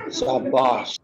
शाबाश।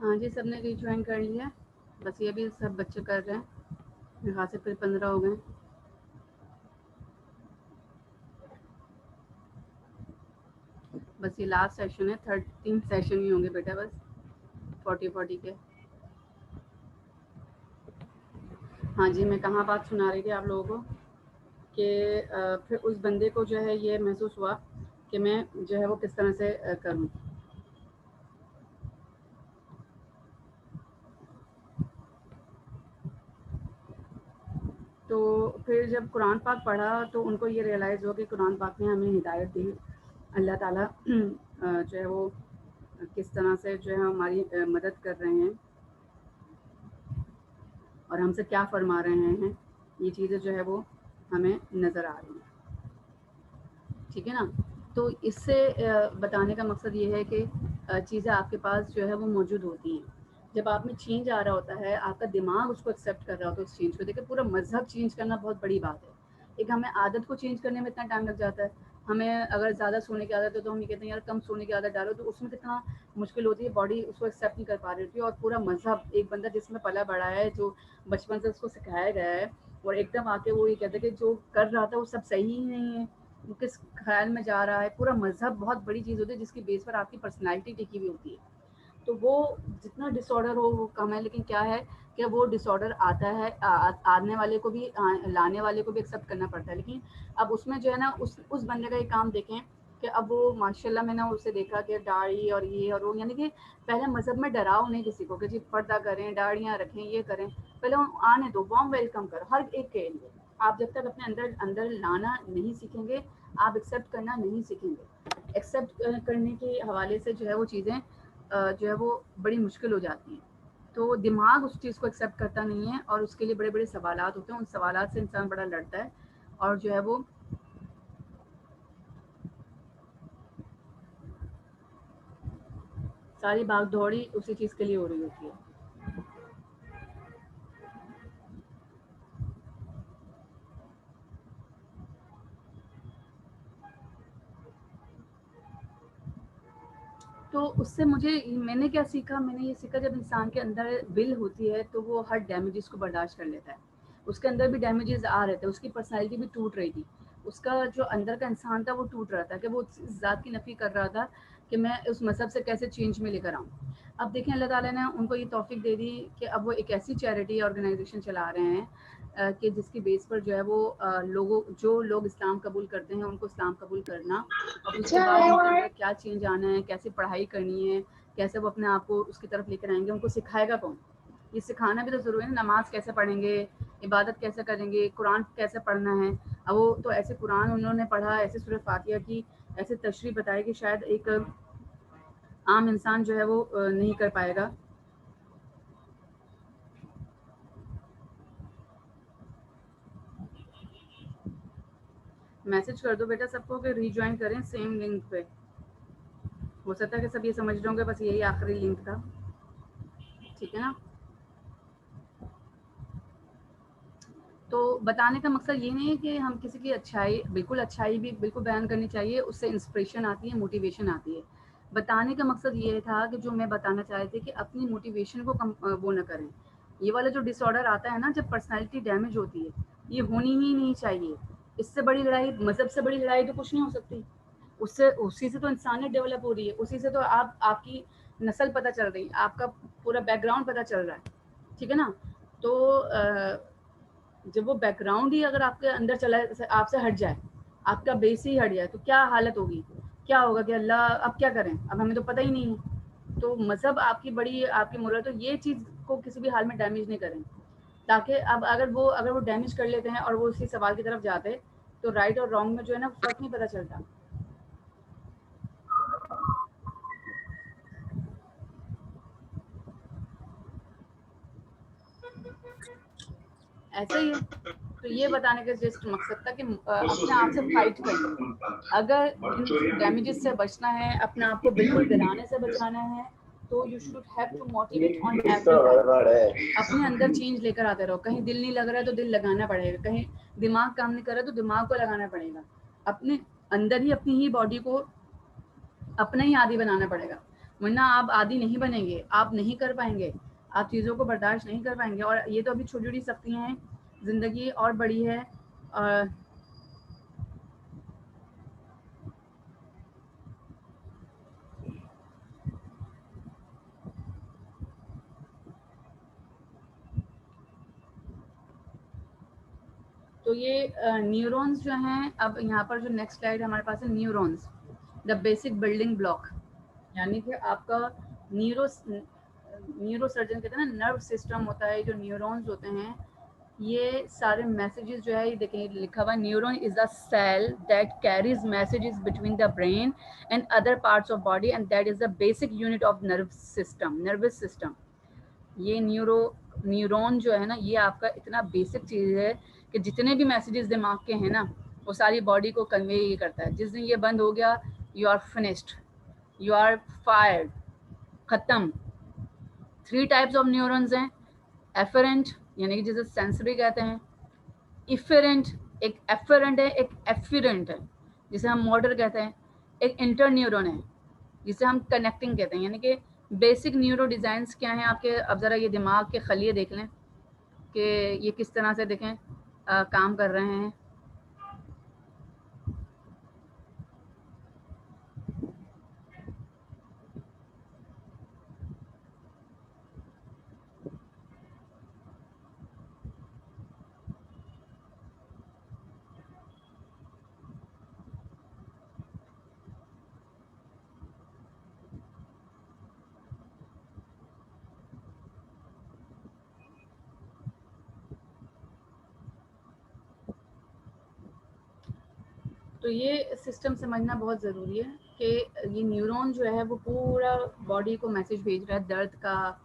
हाँ जी, सबने रीज्वाइन कर लिया। बस ये भी सब बच्चे कर रहे हैं। मेरे ख्याल से फिर 15 हो गए। बस ये लास्ट सेशन है, 13 सेशन ही होंगे बेटा, बस 40 के। हाँ जी, मैं कहाँ बात सुना रही थी आप लोगों को कि फिर उस बंदे को जो है ये महसूस हुआ कि मैं जो है वो किस तरह से करूँ। तो फिर जब कुरान पाक पढ़ा तो उनको ये रियलाइज़ हुआ कि कुरान पाक ने हमें हिदायत दी, अल्लाह ताला जो है वो किस तरह से जो है हमारी मदद कर रहे हैं और हमसे क्या फरमा रहे हैं, ये चीज़ें जो है वो हमें नज़र आ रही हैं। ठीक है ना। तो इससे बताने का मकसद ये है कि चीज़ें आपके पास जो है वो मौजूद होती हैं। जब आप में चेंज आ रहा होता है, आपका दिमाग उसको एक्सेप्ट कर रहा होता है उस चेंज को। देखिए, पूरा मज़हब चेंज करना बहुत बड़ी बात है। एक हमें आदत को चेंज करने में इतना टाइम लग जाता है। हमें अगर ज़्यादा सोने की आदत है तो हम ये कहते हैं यार कम सोने की आदत डालो, तो उसमें कितना मुश्किल होती है, बॉडी उसको एक्सेप्ट नहीं कर पा रही होती है। और पूरा मज़हब, एक बंदा जिसमें पला बड़ा है, जो बचपन से उसको सिखाया गया है, और एकदम आके वो ये कहता है कि जो कर रहा था वो सब सही ही नहीं है, वो किस ख्याल में जा रहा है। पूरा मज़हब बहुत बड़ी चीज़ होती है जिसकी बेस पर आपकी पर्सनैलिटी टिकी हुई होती है। तो वो जितना डिसऑर्डर हो वो कम है, लेकिन क्या है कि वो डिसऑर्डर आता है, आने वाले को भी लाने वाले को भी एक्सेप्ट करना पड़ता है। लेकिन अब उसमें जो है ना, उस बंदे का एक काम देखें कि अब वो माशाल्लाह मैंने उसे देखा कि दाढ़ी और ये और वो, यानी कि पहले मज़हब में डराओ नहीं किसी को कि जी पर्दा करें, दाढ़ियाँ रखें, ये करें। पहले आने दो, वार्म वेलकम करो हर एक के लिए। आप जब तक अपने अंदर अंदर लाना नहीं सीखेंगे, आप एक्सेप्ट करना नहीं सीखेंगे। एक्सेप्ट करने के हवाले से जो है वो चीज़ें जो है वो बड़ी मुश्किल हो जाती हैं। तो दिमाग उस चीज़ को एक्सेप्ट करता नहीं है और उसके लिए बड़े बड़े सवालात होते हैं। उन सवालात से इंसान बड़ा लड़ता है और जो है वो सारी भाग दौड़ी उसी चीज़ के लिए हो रही होती है। तो उससे मैंने क्या सीखा, मैंने ये सीखा जब इंसान के अंदर विल होती है तो वो हर डैमेजेस को बर्दाश्त कर लेता है। उसके अंदर भी डैमेजेस आ रहे थे, उसकी पर्सनैलिटी भी टूट रही थी, उसका जो अंदर का इंसान था वो टूट रहा था कि वो उस ज़ात की नफ़ी कर रहा था कि मैं उस मज़हब से कैसे चेंज में लेकर आऊँ। अब देखें अल्लाह ताला ने उनको ये तौफीक दे दी कि अब वो एक ऐसी चैरिटी ऑर्गेनाइजेशन चला रहे हैं कि जिसकी बेस पर जो है वो जो लोग इस्लाम कबूल करते हैं उनको इस्लाम कबूल करना, अब उसके बाद उनके अंदर क्या चेंज आना है, कैसे पढ़ाई करनी है, कैसे वो अपने आप को उसकी तरफ लेकर आएंगे, उनको सिखाएगा कौन? ये सिखाना भी तो ज़रूरी है। नमाज कैसे पढ़ेंगे, इबादत कैसे करेंगे, कुरान कैसे पढ़ना है। अब वो तो ऐसे कुरान उन्होंने पढ़ा, ऐसे सूरह फातिहा की ऐसे तशरीह बताई कि शायद एक आम इंसान जो है वो नहीं कर पाएगा। मैसेज कर दो बेटा सबको कि रीज्वाइन करें सेम लिंक पे। हो सकता है कि सब ये समझ रहे होंगे बस यही आखिरी लिंक था, ठीक है ना। तो बताने का मकसद ये नहीं है कि हम किसी की अच्छाई, बिल्कुल अच्छाई भी बिल्कुल बयान करनी चाहिए, उससे इंस्पिरेशन आती है, मोटिवेशन आती है। बताने का मकसद ये था कि जो मैं बताना चाह रही थी कि अपनी मोटिवेशन को वो ना करें। ये वाला जो डिसऑर्डर आता है ना जब पर्सनैलिटी डैमेज होती है, ये होनी ही नहीं चाहिए। इससे बड़ी लड़ाई, मज़हब से बड़ी लड़ाई तो कुछ नहीं हो सकती। उससे उसी से तो इंसानियत डेवलप हो रही है, उसी से तो आपकी नस्ल पता चल रही है, आपका पूरा बैकग्राउंड पता चल रहा है, ठीक है ना। तो जब वो बैकग्राउंड ही अगर आपके अंदर चला, आपसे हट जाए, आपका बेस ही हट जाए, तो क्या हालत होगी, क्या होगा कि अल्लाह अब क्या करें, अब हमें तो पता ही नहीं है। तो मज़हब आपकी बड़ी आपकी मोरल, तो ये चीज़ को किसी भी हाल में डैमेज नहीं करें, ताकि अब अगर वो डैमेज कर लेते हैं और वो उसी सवाल की तरफ जाते, तो राइट और रॉन्ग में जो है ना फ़र्क नहीं पता चलता। ऐसा ही है। तो ये बताने का जस्ट मकसद था कि अपने आप से फाइट करिए। अगर इन डैमेजेस से बचना है, अपने आप को बिल्कुल गिराने से बचाना है, तो you should have to motivate on every time. अपने अंदर चेंज लेकर आते रहो। कहीं दिल नहीं लग रहा है तो दिल लगाना पड़ेगा, कहीं दिमाग काम नहीं कर रहा तो दिमाग को लगाना पड़ेगा। अपने अंदर ही अपनी ही बॉडी को अपना ही आदी बनाना पड़ेगा, वरना आप आदी नहीं बनेंगे, आप नहीं कर पाएंगे, आप चीज़ों को बर्दाश्त नहीं कर पाएंगे। और ये तो अभी छोटी छोटी सख्तियाँ हैं, ज़िंदगी और बड़ी है। तो ये न्यूरॉन्स जो हैं, अब यहाँ पर जो नेक्स्ट स्लाइड हमारे पास है, neurons the basic building block, यानी कि आपका न्यूरो सर्जन कहते हैं ना, नर्व सिस्टम होता है, जो न्यूरॉन्स होते हैं, ये सारे मैसेजेस जो है, ये देखिए लिखा हुआ, neuron is a cell that carries messages between the brain and other parts of body and that is the basic unit of nervous system. ये न्यूरॉन जो है ना, ये आपका इतना बेसिक चीज़ है कि जितने भी मैसेजेस दिमाग के हैं ना, वो सारी बॉडी को कन्वे ही करता है। जिस दिन ये बंद हो गया, you are finished, you are fired, ख़त्म। 3 टाइप्स ऑफ न्यूरॉन्स हैं, एफरेंट यानी कि जिसे सेंसरी कहते हैं, इफेरेंट, एक एफरेंट है, एक एफिरेंट है जिसे हम मोटर कहते हैं, एक इंटर न्यूरॉन है जिसे हम कनेक्टिंग कहते हैं। यानी कि बेसिक न्यूरो डिज़ाइंस क्या हैं आपके, अब ज़रा ये दिमाग के खलिए देख लें कि ये किस तरह से देखें काम कर रहे हैं। तो ये सिस्टम समझना बहुत ज़रूरी है कि ये न्यूरॉन जो है वो पूरा बॉडी को मैसेज भेज रहा है, दर्द का,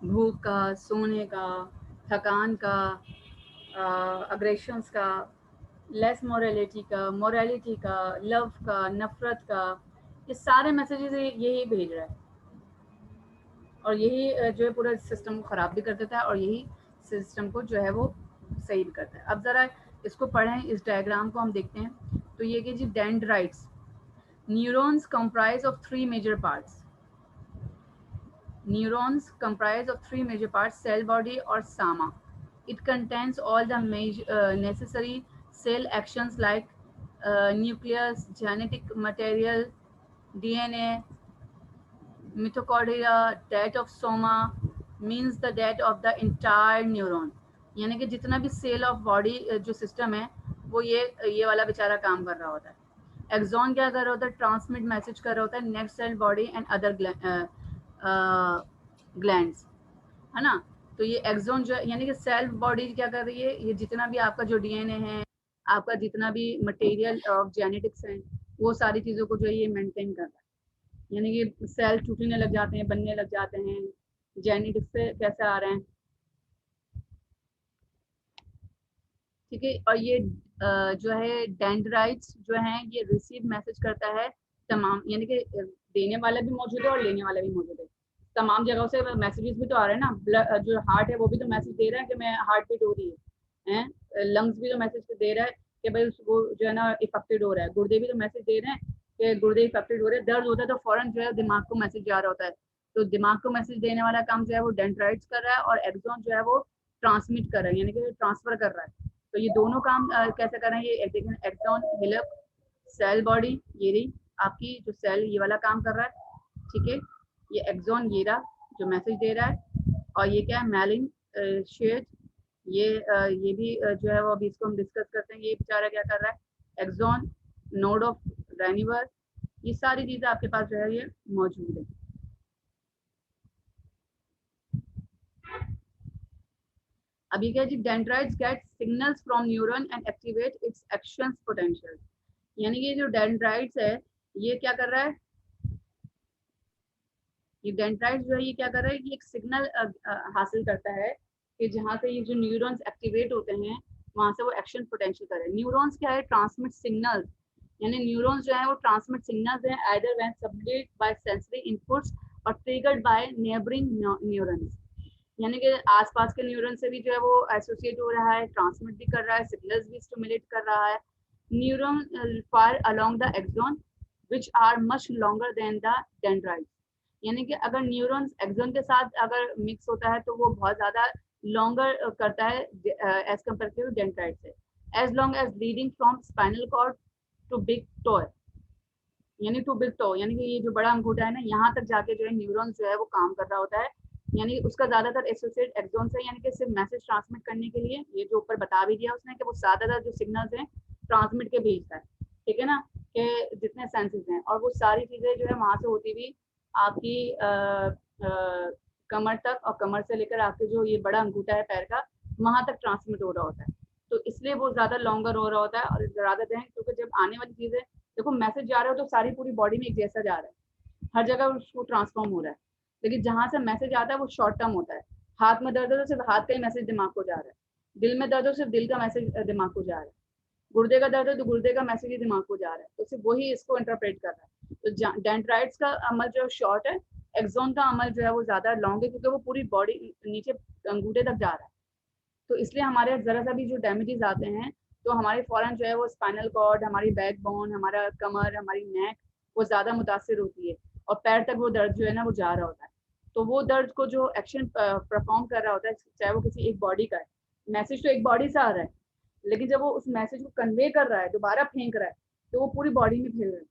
भूख का, सोने का, थकान का, अग्रेशंस का, लेस मोरालिटी का, लव का, नफ़रत का, ये सारे मैसेजेस यही भेज रहा है। और यही जो है पूरा सिस्टम को ख़राब भी कर देता है और यही सिस्टम को जो है वो सही भी करता है। अब ज़रा इसको पढ़ें, इस डायग्राम को हम देखते हैं। तो ये कि जी dendrites, neurons comprise of 3 major parts. Neurons comprise of 3 major parts: cell body or soma. It contains all the necessary cell actions like nucleus, genetic material, DNA, mitochondria. Death of soma means the death of the entire neuron. यानी कि जितना भी cell of body जो system है वो ये वाला बेचारा काम कर रहा होता है। एक्सॉन क्या कर रहा होता है? ट्रांसमिट मैसेज कर रहा होता है next cell body and other glands, है ना। तो ये एक्सॉन जो है यानी कि सेल बॉडी क्या कर रही है, ये जितना भी आपका जो डीएनए है, आपका जितना भी मटेरियल ऑफ जेनेटिक्स है, वो सारी चीज़ों को जो है ये मेंटेन कर रहा है। यानी कि सेल टूटने लग जाते हैं, बनने लग जाते हैं, जेनेटिक्स से कैसे आ रहे हैं, ठीक है। और ये जो है डेंड्राइट्स जो हैं ये रिसीव मैसेज करता है तमाम, यानी कि देने वाला भी मौजूद है और लेने वाला भी मौजूद है। तमाम जगहों से मैसेजेस भी तो आ रहे हैं ना। जो हार्ट है वो भी तो मैसेज दे रहा है कि मैं हार्ट बीट हो रही है, लंग्स भी तो मैसेज दे रहा है कि भाई उसको जो है ना इफेक्टेड हो रहा है, गुर्दे भी तो मैसेज दे रहे हैं कि गुर्दे इफेक्टेड हो रहे हैं। दर्द होता है तो फौरन जो है दिमाग को मैसेज जा रहा होता है। तो दिमाग को मैसेज देने वाला काम जो है वो डेंड्राइट्स कर रहा है और एक्सॉन जो है वो ट्रांसमिट कर रहा है, यानी कि ट्रांसफर कर रहा है। तो ये दोनों काम कैसे कर रहे हैं, ये देखें एक्सॉन हिलक सेल बॉडी, ये रही आपकी जो सेल, ये वाला काम कर रहा है, ठीक है। ये एक्सॉन ये रहा जो मैसेज दे रहा है, और ये क्या है मैलिन शेड, ये भी जो है वो अभी इसको हम डिस्कस करते हैं। ये बेचारा क्या कर रहा है, एक्सॉन नोड ऑफ रेनिवर, ये सारी चीजें आपके पास जो है ये मौजूद है। अभी क्या जी, dendrites get signals from neuron and activate its actions potential. यानी कि जो डेंड्राइट्स है ये क्या कर रहा है, ये डेंड्राइट्स जो है ये क्या कर रहा है कि एक सिग्नल हासिल करता है कि जहाँ से ये जो न्यूरॉन्स एक्टिवेट होते हैं वहां से वो एक्शन पोटेंशियल कर रहे हैं। न्यूरॉन्स क्या है, ट्रांसमिट सिग्नल्स, यानी न्यूरॉन्स जो है वो ट्रांसमिट सिग्नल्स हैं either when stimulated by sensory inputs और ट्रिगर्ड बाय नेबरिंग न्यूरॉन्स। यानी कि आसपास के न्यूरॉन से भी जो है वो एसोसिएट हो रहा है, ट्रांसमिट भी कर रहा है, सिग्नल्स भी स्टिमुलेट कर रहा है। Neuron fire along the axon which are much longer than the dendrites. यानी कि अगर न्यूरॉन्स एक्सॉन के साथ अगर मिक्स होता है तो वो बहुत ज्यादा लॉन्गर करता है एज कम्पेयर टू डेंड्राइट से। As long as leading from spinal cord to big toe, यानी टू बिग टो, यानी कि ये जो बड़ा अंगूठा है ना यहाँ तक जाके जो है न्यूरॉन जो है वो काम कर रहा होता है। यानी उसका ज्यादातर एसोसिएट एक्सॉन से, यानी कि सिर्फ मैसेज ट्रांसमिट करने के लिए, ये जो ऊपर बता भी दिया उसने कि वो ज्यादातर जो सिग्नल्स हैं ट्रांसमिट के भेजता है, ठीक है ना, कि जितने सेंसेस हैं, और वो सारी चीजें जो है वहां से होती हुई आपकी कमर तक, और कमर से लेकर आपके जो ये बड़ा अंगूठा है पैर का वहां तक ट्रांसमिट हो रहा होता है। तो इसलिए वो ज्यादा लॉन्गर हो रहा होता है। और ज्यादा दें क्योंकि जब आने वाली चीजें देखो मैसेज जा रहा हो तो सारी पूरी बॉडी में एक जैसा जा रहा है, हर जगह उसको ट्रांसफॉर्म हो रहा है। लेकिन जहां से मैसेज आता है वो शॉर्ट टर्म होता है। हाथ में दर्द है तो सिर्फ हाथ का ही मैसेज दिमाग को जा रहा है, दिल में दर्द हो सिर्फ दिल का मैसेज दिमाग को जा रहा है, गुर्दे का दर्द है तो गुर्दे का मैसेज ही दिमाग को जा रहा है, तो सिर्फ वही इसको इंटरप्रेट कर रहा है। तो डेंड्राइट्स का अमल जो शॉर्ट है, एक्सॉन का अमल जो है वो ज्यादा लॉन्ग है क्योंकि वो पूरी बॉडी नीचे अंगूठे तक जा रहा है। तो इसलिए हमारे जरा सा भी जो डैमेजेस आते हैं तो हमारे फौरन जो है वो स्पाइनल कॉर्ड, हमारी बैक बोन, हमारा कमर, हमारी नेक वो ज़्यादा मुतासर होती है और पैर तक वो दर्द जो है ना वो जा रहा होता है। तो वो दर्द को जो एक्शन परफॉर्म कर रहा होता है, चाहे वो किसी एक बॉडी का है, मैसेज तो एक बॉडी से आ रहा है, लेकिन जब वो उस मैसेज को कन्वे कर रहा है, दोबारा फेंक रहा है, तो वो पूरी बॉडी में फैल रहा है।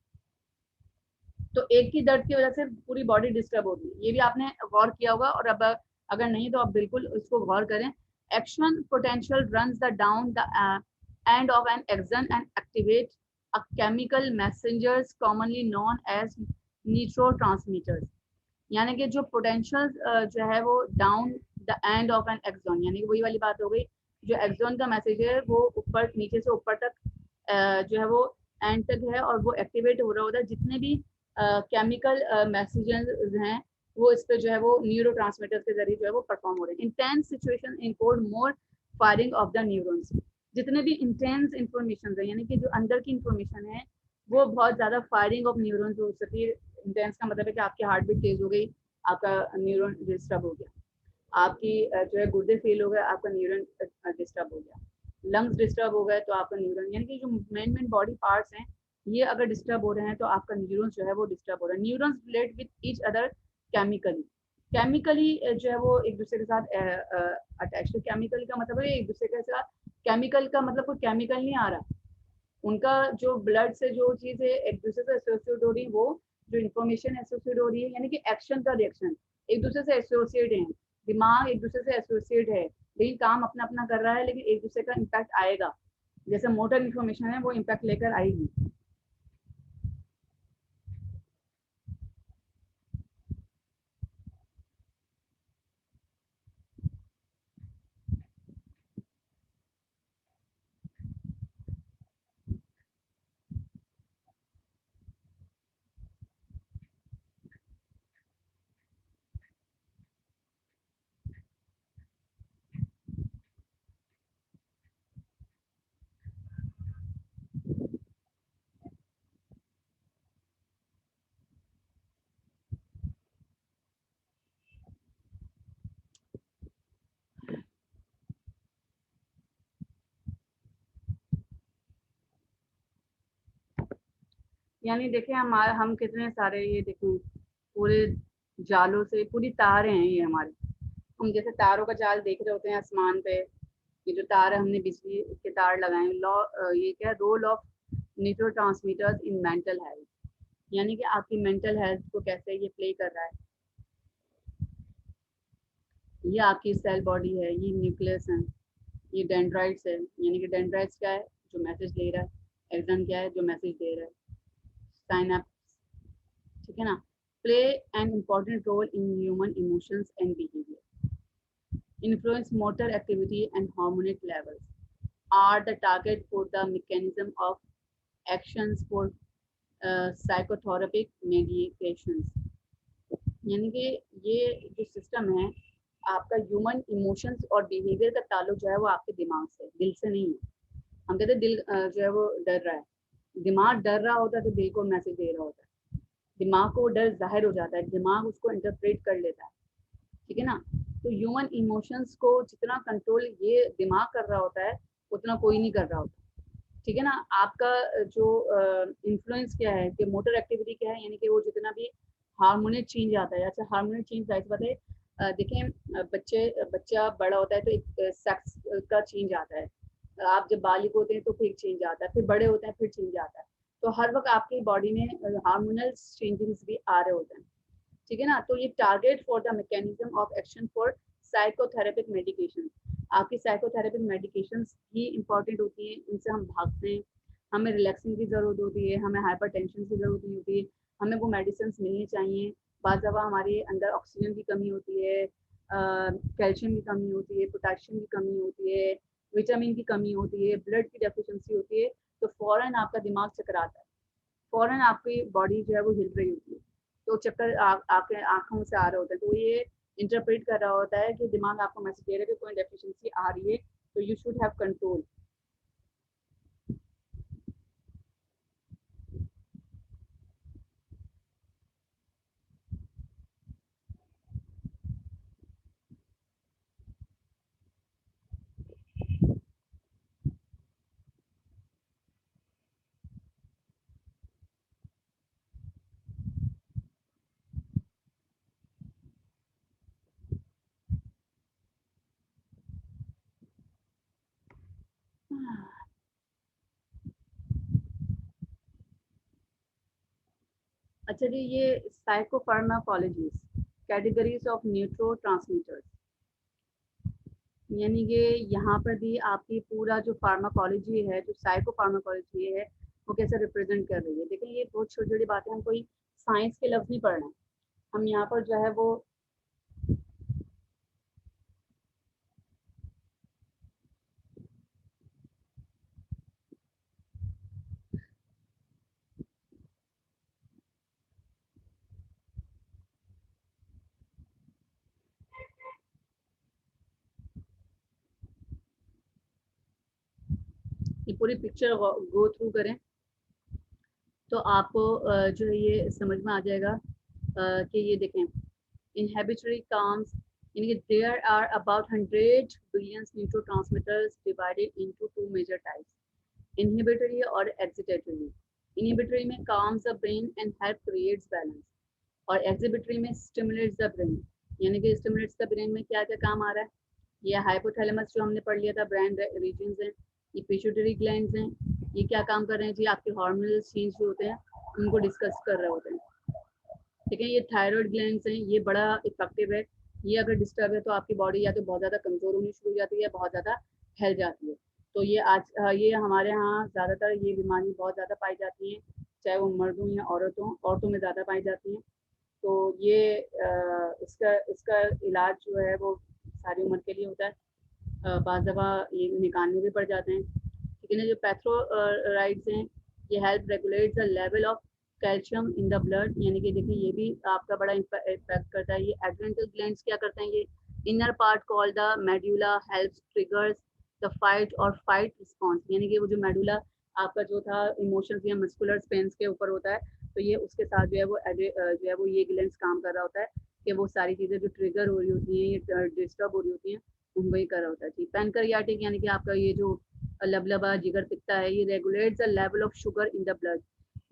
तो एक की दर्द की वजह से पूरी बॉडी डिस्टर्ब होगी, ये भी आपने गौर किया होगा। और अब अगर नहीं तो आप बिल्कुल इसको गौर करें। Action potential runs the down the end of an axon and activate a chemical messengers commonly known as neurotransmitters। यानी कि जो पोटेंशियल जो है वो down the end of an axon, यानी कि वही वाली बात हो गई, जो एक्सॉन का मैसेज है वो ऊपर नीचे से ऊपर तक जो है वो एंड तक है और वो एक्टिवेट हो रहा होता है। जितने भी केमिकल मैसेजेस हैं वो इस पे जो है वो न्यूरो के जरिए जो है वो परफॉर्म हो रहे हैं। Intense situation encode more firing of the neurons. जितने भी इंटेंस इंफॉर्मेशन है, यानी कि जो अंदर की इंफॉर्मेशन है वो बहुत ज्यादा फायरिंग ऑफ न्यूरॉन्स हो सकती है। इंटेंस का मतलब है कि आपकी हार्ट बीट तेज हो गई, आपका न्यूरॉन डिस्टर्ब हो गया, आपकी जो है गुर्दे फेल हो गए, आपका न्यूरॉन डिस्टर्ब हो गया, लंग्स डिस्टर्ब हो गए तो आपका न्यूरॉन, यानी कि जो मेन बॉडी पार्ट्स हैं ये अगर डिस्टर्ब हो रहे हैं तो आपका न्यूरॉन जो है वो डिस्टर्ब हो रहा है। Neurons relate with each other chemically, chemically जो है वो एक दूसरे के साथ अटैच है। केमिकल का मतलब है एक दूसरे के साथ, केमिकल का मतलब कोई केमिकल नहीं आ रहा, उनका जो ब्लड से जो चीज़ है एक दूसरे से एसोसिएट हो रही है, वो जो इन्फॉर्मेशन एसोसिएट हो रही है, यानी कि एक्शन का रिएक्शन एक दूसरे से एसोसिएट है, दिमाग एक दूसरे से एसोसिएट है, लेकिन काम अपना अपना कर रहा है, लेकिन एक दूसरे का इम्पैक्ट आएगा। जैसे मोटर इन्फॉर्मेशन है वो इम्पैक्ट लेकर आएगी। यानी देखें हम कितने सारे ये देखें पूरे जालों से पूरी तार हैं ये हमारे, हम जैसे तारों का जाल देख रहे होते हैं आसमान पे, ये जो तार है हमने बिजली के तार लगाए, लॉ ये क्या role of neurotransmitters in mental health, यानी कि आपकी मेंटल हेल्थ को कैसे ये प्ले कर रहा है। ये आपकी सेल बॉडी है, ये न्यूक्लियस है, ये डेंड्राइट्स है, यानी कि डेंड्राइट्स क्या है जो मैसेज ले रहा है, एक्सन क्या है जो मैसेज दे रहा है, साइनेप्स, ठीक है ना, play an important role in human emotions and behaviour, influence motor activity and hormonal levels, are the target for the mechanism of actions for psychotherapeutic medications, यानी कि ये जो सिस्टम है आपका ह्यूमन इमोशंस और बिहेवियर का ताल्लुक जो है वो आपके दिमाग से, दिल से नहीं है। हम कहते हैं दिल जो है वो डर रहा है, दिमाग डर रहा होता है तो दिल को मैसेज दे रहा होता है, दिमाग को डर जाहिर हो जाता है, दिमाग उसको इंटरप्रेट कर लेता है, ठीक है ना। तो ह्यूमन इमोशंस को जितना कंट्रोल ये दिमाग कर रहा होता है उतना कोई नहीं कर रहा होता, ठीक है ना। आपका जो इन्फ्लुएंस क्या है कि मोटर एक्टिविटी क्या है, यानी कि वो जितना भी हार्मोनल चेंज आता है, अच्छा हार्मोनल चेंज जाहिर बात है, देखें बच्चा बड़ा होता है तो एक सेक्स का चेंज आता है, आप जब बालिग होते हैं तो फिर चेंज आता है, फिर बड़े होते हैं फिर चेंज आता है, तो हर वक्त आपकी बॉडी में हार्मोनल चेंजेस भी आ रहे होते हैं, ठीक है ना। तो ये target for the mechanism of action for psychotherapeutic medication, आपकी साइकोथेरेपिक मेडिकेशन ही इंपॉर्टेंट होती है, इनसे हम भागते हैं, हमें रिलैक्सिंग की ज़रूरत होती है, हमें हाइपरटेंशन की ज़रूरत नहीं होती है, हमें वो मेडिसिन मिलनी चाहिए। बाज़ दफ़ा हमारे अंदर ऑक्सीजन की कमी होती है, कैल्शियम की कमी होती है, पोटाशियम की कमी होती है, विटामिन की कमी होती है, ब्लड की डेफिशिएंसी होती है, तो फ़ौरन आपका दिमाग चकराता है, फ़ौरन आपकी बॉडी जो है वो हिल रही होती है, तो चक्कर आपके आँखों से आ रहे होते हैं, तो ये इंटरप्रेट कर रहा होता है कि दिमाग आपको मैसेज दे रहा है कि कोई डेफिशिएंसी आ रही है, तो यू शुड हैव कंट्रोल। अच्छा जी, ये साइकोफार्माकोलॉजीज, कैटेगरीज ऑफ न्यूरोट्रांसमीटर्स, यानी कि यहाँ पर भी आपकी पूरा जो फार्माकोलॉजी है, जो साइकोफार्माकोलॉजी है, वो कैसे रिप्रेजेंट कर रही है। देखिए ये बहुत छोटी छोटी बातें, हम कोई साइंस के लफ्ज़ नहीं पढ़ रहे हैं, हम यहाँ पर जो है वो ये पूरी पिक्चर गो थ्रू करें तो आपको जो है ये समझ में आ जाएगा कि ये देखें Inhibitory calms, यानी कि there are about 100 billion neurotransmitters divided into two major types, inhibitory और excitatory. Inhibitory में calms the brain and help creates balance, और exhibitory में stimulates the brain, यानी कि stimulates the brain में क्या क्या काम आ रहा है, ये हाइपोथैलेमस जो हमने पढ़ लिया था, ब्रेन रीजन्स हैं, ये पिट्यूटरी ग्लैंड्स हैं, ये क्या काम कर रहे हैं जी, आपके हार्मोनल चेंज जो होते हैं उनको डिस्कस कर रहे होते हैं, ठीक है। ये थायराइड ग्लैंड्स हैं, ये बड़ा इफेक्टिव है, ये अगर डिस्टर्ब है तो आपकी बॉडी या तो बहुत ज़्यादा कमज़ोर होनी शुरू हो जाती है या बहुत ज़्यादा फैल जाती है। तो ये ये हमारे यहाँ ज़्यादातर ये बीमारी बहुत ज़्यादा पाई जाती हैं, चाहे वो मर्दों या औरतों में ज़्यादा पाई जाती हैं। तो ये इसका इलाज जो है वो सारी उम्र के लिए होता है, बाज़ दफ़ा ये निकालने भी पड़ जाते हैं, ठीक है ना। जो पैथोराइड्स हैं, ये help regulate the level of calcium in the blood, यानी कि देखिए ये भी आपका बड़ा इफेक्ट करता है। ये एड्रेनल ग्लैंड्स क्या करते हैं, ये inner part called the medulla helps triggers the fight और फाइट रिस्पॉन्स, यानी कि वो जो मेडुला आपका जो था इमोशंस या मस्कुलर स्पेंस के ऊपर होता है, तो ये उसके साथ जो है वो ये ग्लैंड्स काम कर रहा होता है कि वो सारी चीज़ें जो ट्रिगर हो रही होती हैं, ये डिस्टर्ब हो रही होती हैं, उनको ही कर रहा होता है। ठीक, पैनक्रियाटिक यानी कि आपका ये जो लबलबा जिगर पित्ता है, ये regulates the level of sugar in the blood.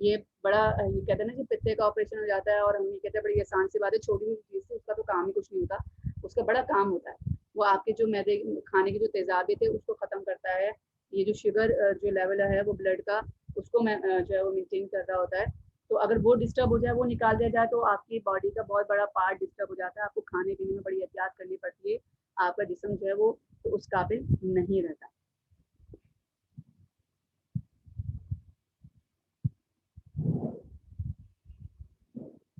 ये बड़ा ये कहते हैं ना कि पित्ते का ऑपरेशन हो जाता है और हम ये कहते हैं बड़ी आसान सी बात है, छोटी सी चीज़ से उसका तो काम ही कुछ नहीं होता, उसका बड़ा काम होता है, वो आपके जो मैदे खाने के जो तेजाबी थे उसको ख़त्म करता है, ये जो शुगर जो लेवल है वो ब्लड का, उसको जो है वो मेंटेन कर रहा होता है। तो अगर वो डिस्टर्ब हो जाए, वो निकाल दिया जाए, तो आपकी बॉडी का बहुत बड़ा पार्ट डिस्टर्ब हो जाता है, आपको खाने पीने में बड़ी एहतियात करनी पड़ती है, आपका जिस्म जो है वो तो उस काबिल नहीं रहता।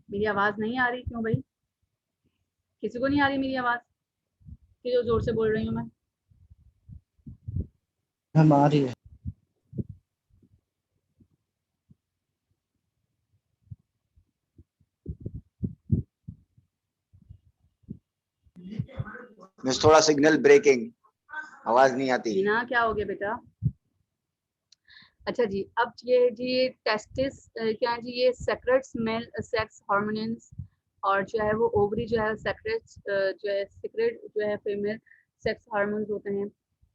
मेरी आवाज़ नहीं आ रही क्यों भाई, किसी को नहीं आ रही मेरी आवाज़ कि जो जोर से बोल रही हूँ मैं? हमारी है। मिस थोड़ा सिग्नल ब्रेकिंग, आवाज नहीं आती। मीना क्या हो गया बेटा? अच्छा जी, अब ये जी टेस्टिस क्या है जी, ये सेक्रेट्स मेल सेक्स हार्मोन्स, और जो है वो ओवरी जो है सेक्रेट्स जो है सीक्रेट जो है फीमेल सेक्स हार्मोन्स होते हैं।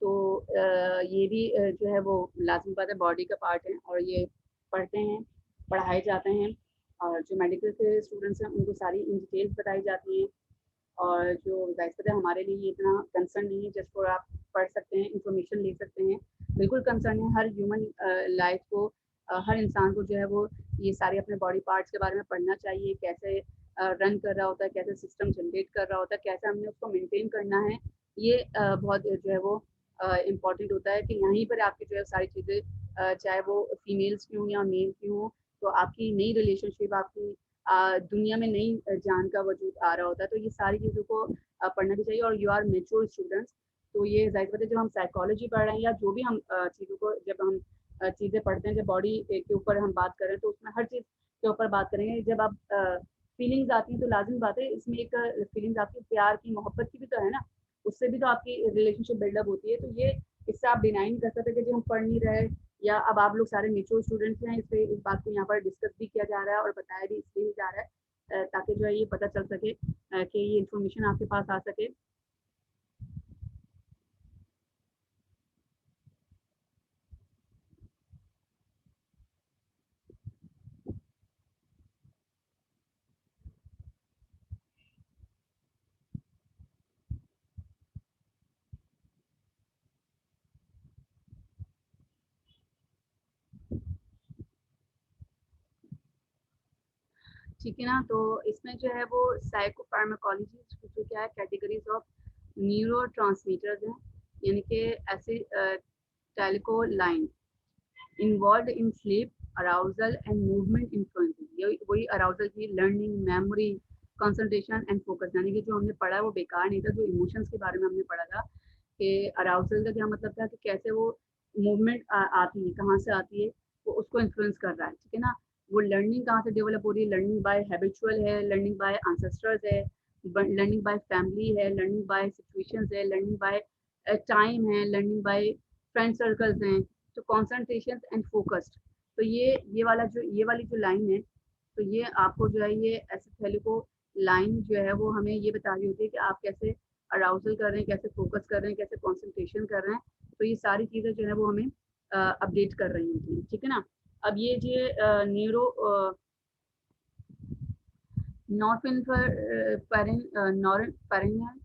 तो ये भी जो है वो लाजमी बात है, बॉडी का पार्ट है, और ये पढ़ते हैं, पढ़ाए जाते हैं, और जो मेडिकल के स्टूडेंट्स हैं उनको सारी इन डिटेल्स बताई जाती हैं। और जो जाहिर है हमारे लिए ये इतना कंसर्न नहीं है, जस्ट फॉर आप पढ़ सकते हैं, इंफॉर्मेशन ले सकते हैं, बिल्कुल कंसर्न है हर ह्यूमन लाइफ को, हर इंसान को जो है वो ये सारे अपने बॉडी पार्ट्स के बारे में पढ़ना चाहिए, कैसे रन कर रहा होता है, कैसे सिस्टम जनरेट कर रहा होता है, कैसे हमने उसको मेंटेन करना है, ये बहुत जो है वो इम्पॉर्टेंट होता है कि यहीं पर आपकी जो है सारी चीज़ें चाहे वो फीमेल्स की हों या मेल की हों, तो आपकी नई रिलेशनशिप, आपकी दुनिया में नई जान का वजूद आ रहा होता है, तो ये सारी चीज़ों को पढ़ना भी चाहिए। और यू आर मेच्योर स्टूडेंट्स, तो ये जाहिर बात है जब हम साइकोलॉजी पढ़ रहे हैं या जो भी हम चीज़ों को जब हम चीज़ें पढ़ते हैं, जब बॉडी के ऊपर हम बात कर रहे हैं, तो उसमें हर चीज़ के ऊपर बात करेंगे। जब आप फीलिंग्स आती हैं तो लाजिमी बात है इसमें एक फीलिंग्स आपकी प्यार की, मोहब्बत की भी तो है ना, उससे भी तो आपकी रिलेशनशिप बिल्डअप होती है। तो ये इससे आप डिनाई नहीं कर सकते कि जो हम पढ़ नहीं रहे, या अब आप लोग सारे मेच्योर स्टूडेंट्स हैं, इसलिए इस बात को यहाँ पर डिस्कस भी किया जा रहा है और बताया भी इसलिए ही जा रहा है ताकि जो है ये पता चल सके कि ये इन्फॉर्मेशन आपके पास आ सके। ठीक है ना, तो इसमें जो है वो साइकोफार्माकोलॉजी जो क्या है, कैटेगरीज ऑफ न्यूरो ट्रांसमीटर्स हैं, यानी कि ऐसे टेलिकोलाइन involve in sleep, arousal and movement influences, ये वही अराउजल की learning, memory, concentration and focus, यानी कि जो हमने पढ़ा है वो बेकार नहीं था, जो इमोशंस के बारे में हमने पढ़ा था कि अराउजल का क्या मतलब था कि कैसे वो मूवमेंट आती है, कहाँ से आती है, वो उसको इन्फ्लुएंस कर रहा है, ठीक है ना। वो लर्निंग कहाँ से डेवलप हो रही है, लर्निंग बाय हैबिचुअल है, लर्निंग बाय एंसेस्टर्स है, लर्निंग बाय फैमिली है, लर्निंग बाय सिचुएशंस है, लर्निंग बाय टाइम है, लर्निंग बाय फ्रेंड सर्कल्स हैं, तो कॉन्सेंट्रेशन एंड फोकस्ड। तो ये वाली जो लाइन है, तो ये आपको जो है ये एसिथेलिको लाइन जो है वो हमें ये बता रही होती है कि आप कैसे अराउजल कर रहे हैं, कैसे फोकस कर रहे हैं, कैसे कंसंट्रेशन कर रहे हैं। तो ये सारी चीज़ें जो है वो हमें अपडेट कर रही होती हैं, ठीक है ना। अब ये जो न्यूरो नॉरेपेरिनियल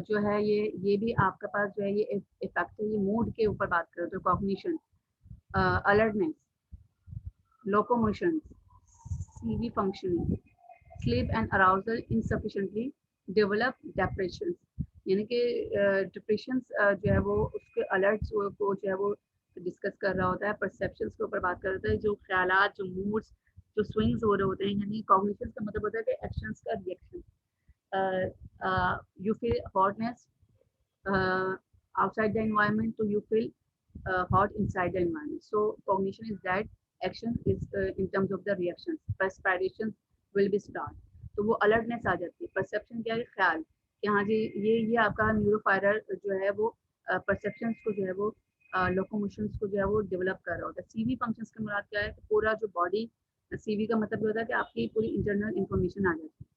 जो है ये भी आपके पास जो है ये इफेक्ट है। ये मूड के ऊपर बात करें तो cognition, alertness, locomotion, CV functioning, sleep and arousal insufficiently develop depression, यानी कि डिप्रेशन जो है वो उसके अलर्ट्स को जो है वो डिस्कस कर रहा होता है। परसेप्शंस के ऊपर बात कर रहा होता है, जो ख्यालात, जो मूड्स, जो स्विंग्स हो रहे होते हैं, यानी कॉग्निशन का मतलब होता है कि एक्शंस का reaction. You feel hotness outside the environment, so you feel hot inside the environment. So cognition is that, action is in terms of the reactions. Perspiration will be start. तो वो alertness आ जाती है। Perception क्या है? ख्याल कि हाँ जी ये आपका न्यूरोफायरल जो है वो परसेप्शंस को जो है वो लोकोमोशंस को जो है वो डेवलप कर रहा होता है। सीवी फंक्शंस का मुराद क्या है? पूरा जो बॉडी, सीवी का मतलब होता है कि आपकी पूरी इंटरनल इंफॉर्मेशन आ जाती है,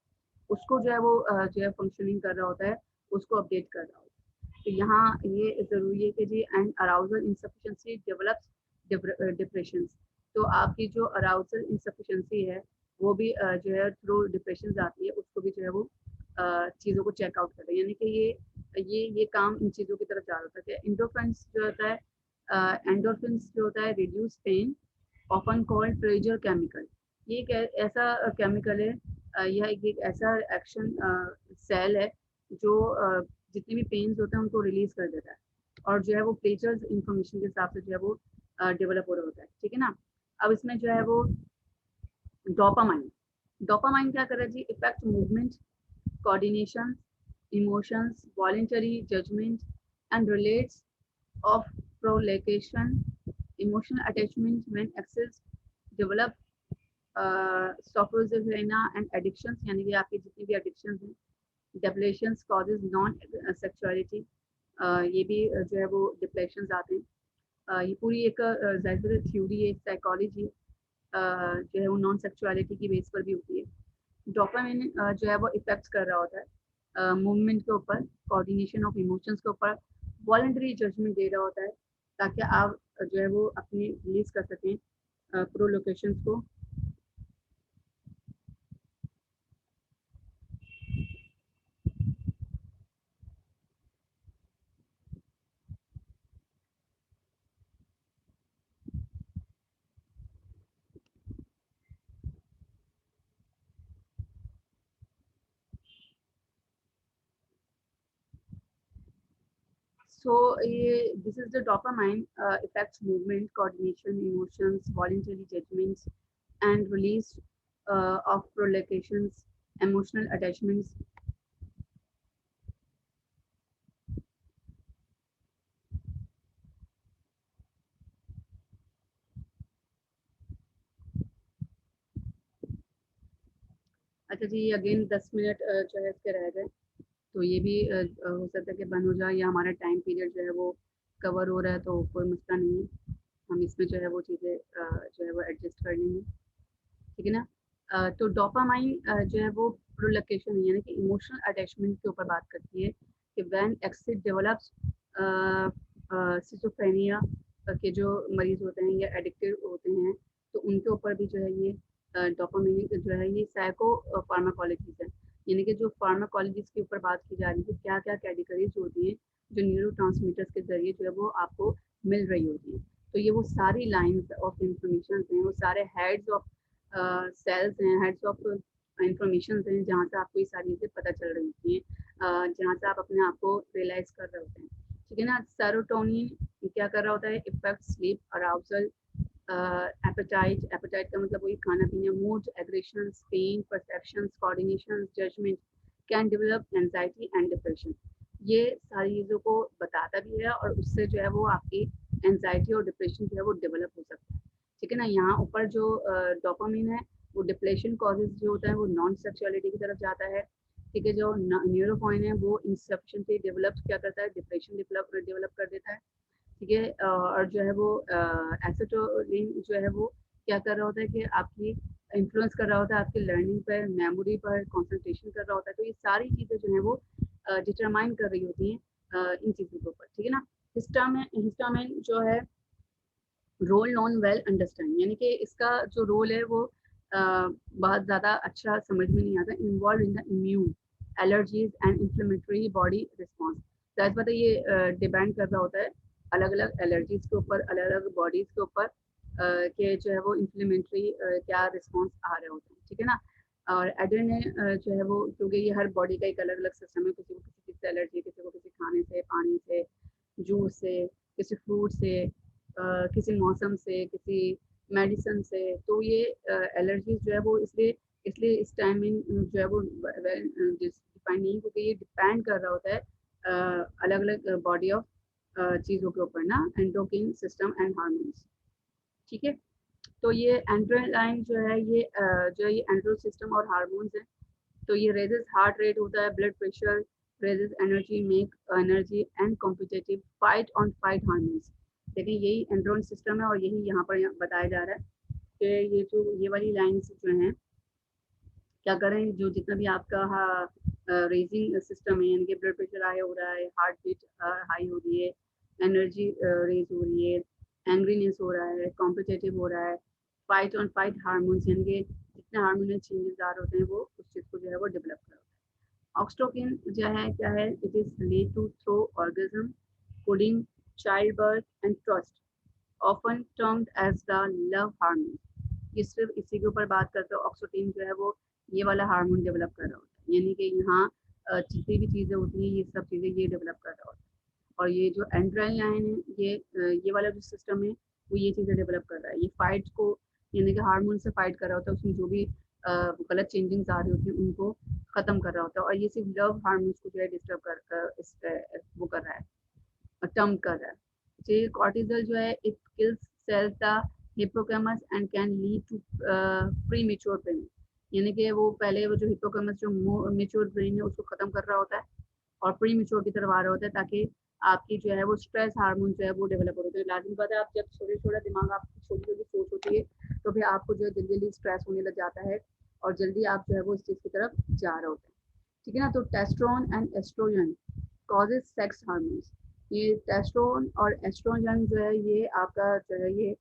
उसको जो है वो जो है फंक्शनिंग कर रहा होता है, उसको अपडेट कर रहा होता है। तो यहाँ ये ज़रूरी है कि जी and arousal insufficiency develops depression. तो आपकी जो अराउजल इंसफिशिएंसी है वो भी जो है थ्रू डिप्रेशन आती है, उसको भी जो है वो चीज़ों को चेकआउट करते हैं। यानी कि ये काम इन चीज़ों की तरफ जा रहा होता है। एंडोर्फिन्स जो होता है, एंडोर्फिन्स जो होता है reduce pain, often called pleasure chemical. ये एक ऐसा केमिकल है, यह एक ऐसा एक्शन सेल है जो जितने भी पेन्स होते हैं उनको रिलीज कर देता है, और जो है वो प्लेजर्स इंफॉर्मेशन के हिसाब से जो है वो डेवलप हो रहा होता है, ठीक है ना। अब इसमें जो है वो डोपामाइन, डोपामाइन क्या कर रहा है जी? Effect movement, coordination, emotions, voluntary judgement and relates of prolongation, emotional attachment when excess develop sophronia and addictions, यानी कि आपकी जितनी भी addictions हैं, depressions causes non sexuality, ये भी जो है वो डिप्रेशंस आते हैं। ये पूरी एक जाहिर थ्योरी है, एक साइकोलॉजी जो है वो नॉन सेक्सुअलिटी की बेस पर भी होती है। डोपामिन जो है वो इफेक्ट्स कर रहा होता है मूवमेंट के ऊपर, कोऑर्डिनेशन ऑफ इमोशंस के ऊपर, वॉलंटरी जजमेंट दे रहा होता है ताकि आप जो है वो अपनी रिलीज कर सकें प्रोलोकेशंस को। So this is the dopamine affects movement, coordination, emotions, voluntary judgments, and release of prolongations, emotional attachments. अच्छा जी, अगेन 10 मिनट जो है इसके रह गए, तो ये भी हो सकता है कि बंद हो जाए, या हमारा टाइम पीरियड जो है वो कवर हो रहा है, तो कोई मसला नहीं है, हम इसमें जो है वो चीज़ें जो है वो एडजस्ट कर लेंगे, ठीक है ना। तो डोपामाइन जो है वो प्रोलोकेशन यानी कि इमोशनल अटैचमेंट के ऊपर बात करती है कि व्हेन एक्सिड डेवलप्स सिजोफ्रेनिया के जो मरीज होते हैं या एडिक्टेड होते हैं, तो उनके ऊपर भी जो है ये डोपामाइन जो है ये साइको फार्माकोलॉजीज है, यानी कि जो फार्माकोलॉजीज के ऊपर बात की जा रही है, क्या क्या कैटेगरीज होती हैं जो न्यूरोट्रांसमीटर्स के जरिए जो है वो आपको मिल रही होती है। तो ये वो सारी लाइंस ऑफ इंफॉर्मेशन हैं, वो सारे हेड्स ऑफ सेल्स हैं, हेड्स ऑफ इंफॉर्मेशन हैं, जहाँ से आपको ये सारी चीज़ें पता चल रही होती हैं, जहाँ से आप अपने आप को रियलाइज कर रहे होते हैं, ठीक है ना। सेरोटोनिन क्या कर रहा होता है? Effect sleep, arousal, appetite, appetite का मतलब वही खाना पीना, mood, aggression, pain, perception, coordination, judgement, can develop anxiety and depression. ये सारी चीज़ों को बताता भी है, और उससे जो है वो आपकी एंजाइटी और डिप्रेशन जो है वो डेवलप हो सकता है, ठीक है ना। यहाँ ऊपर जो डोपामिन है वो डिप्रेशन कॉजेज जो होता है वो नॉन सेक्सुअलिटी की तरफ जाता है, ठीक है। जो न्यूरोफॉइन है वो इंसफिशिएंटली डेवलप क्या करता है? डिप्रेशन डेवलप कर देता है, ठीक है। और जो है वो एसिटोलिन जो है वो क्या कर रहा होता है कि आपकी इन्फ्लुएंस कर रहा होता है आपकी लर्निंग पर, मेमोरी पर, कंसंट्रेशन कर रहा होता है। तो ये सारी चीज़ें जो हैं वो डिटरमाइन कर रही होती हैं इन चीज़ों के ऊपर, ठीक है ना। हिस्टामिन जो है रोल नॉन वेल अंडरस्टैंड, यानी कि इसका जो रोल है वो बहुत ज़्यादा अच्छा समझ में नहीं आता। Involve in the immune allergies and inflammatory body response. जाहिर बात है ये डिपेंड कर रहा होता है अलग अलग एलर्जीज के ऊपर, अलग अलग बॉडीज के ऊपर कि जो है वो इन्फ्लेमेटरी क्या रिस्पॉन्स आ रहे होते हैं, ठीक है ना। और एड्रेनलिन जो है वो, क्योंकि ये हर बॉडी का एक अलग अलग सिस्टम है, किसी को किसी चीज़ से एलर्जी, किसी को किसी खाने से, पानी से, जूस से, किसी फ्रूट से, किसी मौसम से, किसी मेडिसिन से। तो ये एलर्जीज जो है वो इसलिए इसलिए इस टाइमिंग जो है वो डिफाइन नहीं, क्योंकि ये डिपेंड कर रहा होता है अलग अलग बॉडी ऑफ चीज़ों के ऊपर ना, एंडोक्राइन सिस्टम एंड हार्मोन्स, ठीक है। तो ये एंड्रोलाइन जो है ये एंड्रो सिस्टम और हार्मोन्स है। तो ये रेजेस हार्ट रेट होता है, blood pressure, raises energy, make energy and competitive, fight on fight hormones. देखिए यही एंड्रोन सिस्टम है और यही यहाँ पर बताया जा रहा है कि ये वाली लाइन्स जो हैं क्या करें, जो जितना भी आपका रेजिंग सिस्टम है, यानी कि ब्लड प्रेशर हाई हो रहा है, हार्ट बीट हाई हो रही है, एनर्जी रेज हो रही है, एंग्रीनेस हो रहा है, कॉम्पिटेटिव हो रहा है, फाइट ऑन फाइट हार्मोन्स, यानी कि जितने हार्मोनल चेंजेस आ रहे होते हैं वो उस चीज़ को जो है वो डेवलप कर होता है। ऑक्सटोकिन जो है क्या है, it is lead to through orgasm, pudding, childbirth and trust, often termed as the love hormone. ये सिर्फ इसी के ऊपर बात करते हैं। ऑक्सीटोसिन जो है वो ये वाला हार्मोन डेवलप कर रहा होता है, यानी कि यहाँ जितनी भी चीज़ें होती हैं ये सब चीज़ें ये डेवलप कर रहा होता है। और ये जो एंड्रेनलाइन है ये वाला जो सिस्टम है वो ये चीज़ें डेवलप कर रहा है। ये फाइट को, यानी कि हार्मोन से फाइट कर रहा होता है, उसमें जो भी गलत चेंजिंग्स आ रही होती है उनको ख़त्म कर रहा होता है। और ये सिर्फ लव हार्मोन्स को जो है डिस्टर्ब वो कर रहा है, टर्म कर रहा है। तो कॉर्टिजल जो है it kills cells the hippocampus and can lead to premature brain, यानी कि वो पहले वो जो हिप्पोकैमस जो मेच्योर ब्रेन है उसको खत्म कर रहा होता है और प्री मेच्योर की तरफ आ रहा होता है, ताकि आपकी जो है वो स्ट्रेस हार्मोन जो है वो डेवलप हो रहा है। लाजमी बात है, आप जब छोटे छोटा दिमाग, आपकी छोटी छोटी सोच होती है तो फिर आपको जो है जल्दी जल्दी स्ट्रेस होने लग जाता है और जल्दी आप जो है वो इस चीज़ की तरफ जा रहे होते हैं, ठीक है ना। तो testosterone and oestrogen causes sex hormones. ये टेस्टोस्टेरोन और एस्ट्रोजन जो है ये आपका जो है ये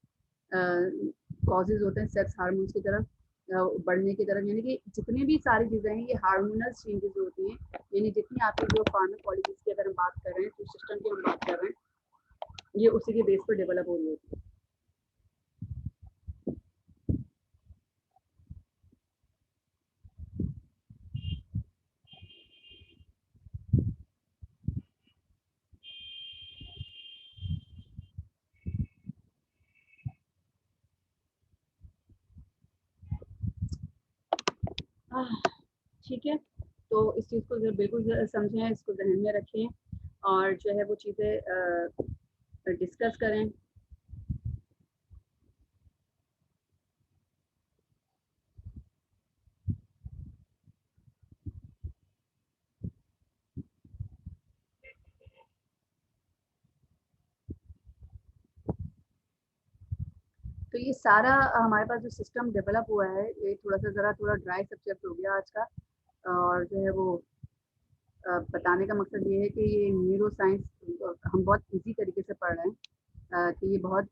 कॉजेज होते हैं सेक्स हार्मोन्स की तरफ बढ़ने की तरफ, यानी कि जितनी भी सारी चीज़ें हैं ये हार्मोनल चेंजेस होती हैं, यानी जितनी आपकी जो फार्माकोलॉजिस्ट की अगर हम बात कर रहे हैं, जो सिस्टम की हम बात कर रहे हैं, ये उसी के बेस पर डेवलप हो रही होती है। ठीक है, तो इस चीज़ को बिल्कुल समझें, इसको ध्यान में रखें और जो है वो चीज़ें डिस्कस करें। तो ये सारा हमारे पास जो सिस्टम डेवलप हुआ है ये थोड़ा ड्राई सब्जेक्ट हो गया आज का, और जो है वो बताने का मकसद ये है कि ये न्यूरो साइंस हम बहुत इजी तरीके से पढ़ रहे हैं, कि ये बहुत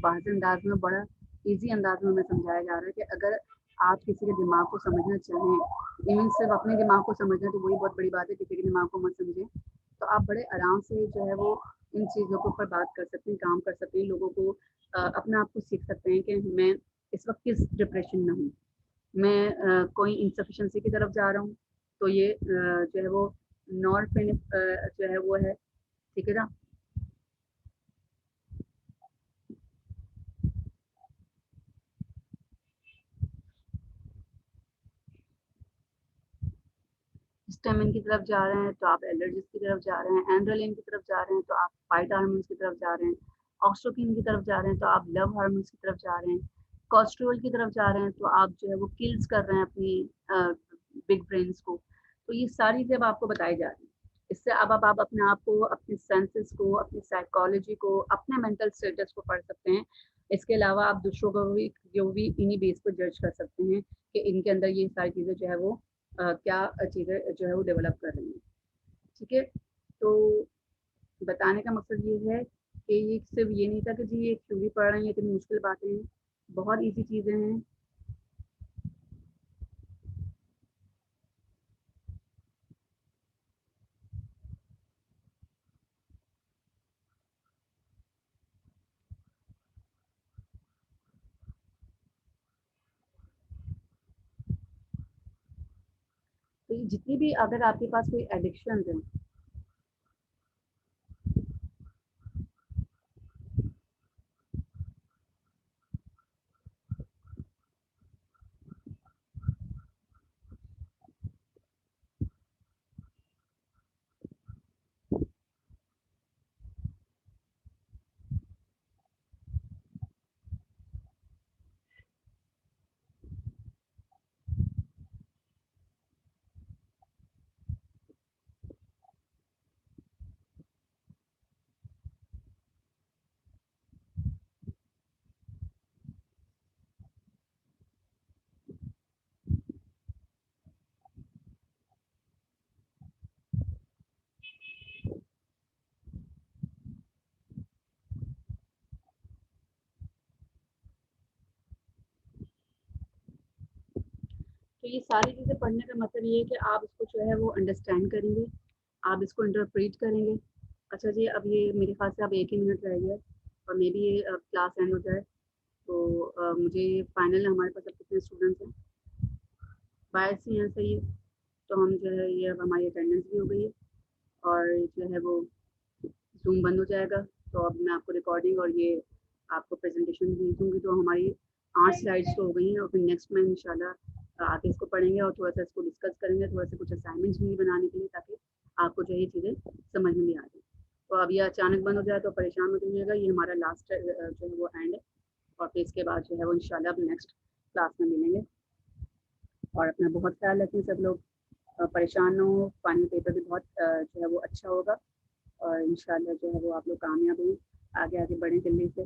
वाज़ेह अंदाज में, बड़ा इजी अंदाज में हमें समझाया जा रहा है कि अगर आप किसी के दिमाग को समझना चाहें, इवन सिर्फ अपने दिमाग को समझना तो वही बहुत बड़ी बात है, किसी के दिमाग को मत समझें, तो आप बड़े आराम से जो है वो इन चीज़ों के ऊपर बात कर सकते हैं, काम कर सकते हैं, लोगों को अपने आप को सीख सकते हैं कि मैं इस वक्त किस डिप्रेशन में हूँ, मैं कोई इंसफिशेंसी की तरफ जा रहा हूँ, तो ये जो है वो नॉरपेनिफ जो है वो है, ठीक है ना। हिस्टामिन की तरफ जा रहे हैं तो आप एलर्जिस की तरफ जा रहे हैं, एंड्रेलिन की तरफ जा रहे हैं तो आप फाइट हार्मोन्स की तरफ जा रहे हैं, ऑक्सटोकिन की तरफ जा रहे हैं तो आप लव हार्मोन्स की तरफ जा रहे हैं, कोलेस्ट्रॉल की तरफ जा रहे हैं तो आप जो है वो किल्स कर रहे हैं अपनी बिग ब्रेन्स को। तो ये सारी चीज़ें आपको बताई जा रही है। इससे अब आप अपने आप को, अपने सेंसेस को, अपनी साइकोलॉजी को, अपने मेंटल स्टेटस को पढ़ सकते हैं इसके अलावा आप दूसरों को भी जो भी इन्हीं बेस पर जज कर सकते हैं कि इनके अंदर ये सारी चीज़ें जो है वो क्या चीज़ें जो है वो डेवलप कर रही हैं। ठीक है, तो बताने का मकसद ये है कि ये सिर्फ ये नहीं था कि जी ये थ्योरी पढ़ रहे हैं, ये इतनी मुश्किल बातें हैं, बहुत ईजी चीज़ें हैं। तो ये जितनी भी अगर आपके पास कोई एडिक्शन है, तो ये सारी चीज़ें पढ़ने का मतलब ये है कि आप इसको जो है वो अंडरस्टैंड करेंगे, आप इसको इंटरप्रेट करेंगे। अच्छा जी, अब ये मेरे ख्याल से अब 1 ही मिनट रह गया है और मे बी ये क्लास एंड हो जाए। तो मुझे ये फाइनल हमारे पास अब कितने स्टूडेंट्स हैं, 22 ही हैं, सही है। तो हम जो है ये अब हमारी अटेंडेंस भी हो गई है और जो है वो ज़ूम बंद हो जाएगा। तो अब मैं आपको रिकॉर्डिंग और ये आपको प्रेजेंटेशन भेज दूँगी। तो हमारी 8 स्लाइड्स तो हो गई हैं और फिर नेक्स्ट में इंशाल्लाह आगे इसको पढ़ेंगे और थोड़ा-सा इसको डिस्कस करेंगे, थोड़ा-सा कुछ असाइनमेंट्स भी बनाने के लिए, ताकि आपको जो है ये चीज़ें समझ में भी आ जाए। तो अब ये अचानक बंद हो जाए तो परेशान मत होइएगा, ये हमारा लास्ट जो है वो एंड है और फिर इसके बाद जो है वो इंशाल्लाह अब नेक्स्ट क्लास में मिलेंगे। और अपना बहुत ख्याल रखें सब लोग, परेशान ना हो, फाइनल पेपर भी बहुत जो है वो अच्छा होगा और इंशाल्लाह जो है वो आप लोग कामयाब हों, आगे आगे बढ़ें जल्दी से।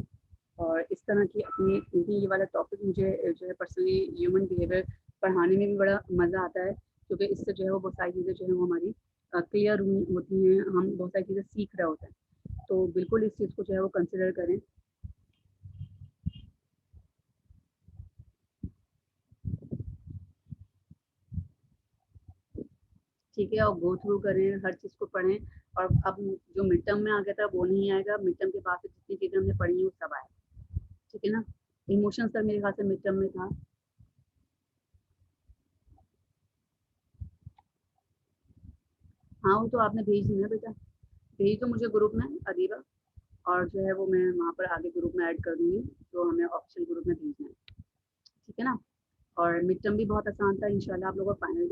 और इस तरह की अपनी क्योंकि ये वाला टॉपिक मुझे जो है पर्सनली ह्यूमन बिहेवियर पढ़ाने में भी बड़ा मज़ा आता है, क्योंकि इससे जो है वो बहुत सारी चीज़ें जो है वो हमारी क्लियर हुई होती हैं, हम बहुत सारी चीज़ें सीख रहे होते हैं। तो बिल्कुल इस चीज़ को जो है वो कंसिडर करें। ठीक है, और गो थ्रू करें, हर चीज़ को पढ़ें। और अब जो मिड टर्म में आ गया था वो नहीं आएगा, मिड टर्म के बाद से जितनी चीज़ें हमने पढ़ी हैं वो सब आएगा। ठीक है ना? इमोशंस का मेरे ख्याल से मिड टर्म में था। हाँ, वो तो आपने भेज दी ना बेटा, भेज दो मुझे ग्रुप में अदीबा, और जो है वो मैं वहाँ पर आगे ग्रुप में ऐड कर दूँगी, तो हमें ऑफिशियल ग्रुप में भेजना है। ठीक है ना? और मिड टर्म भी बहुत आसान था, इंशाल्लाह आप लोगों का फाइनल भी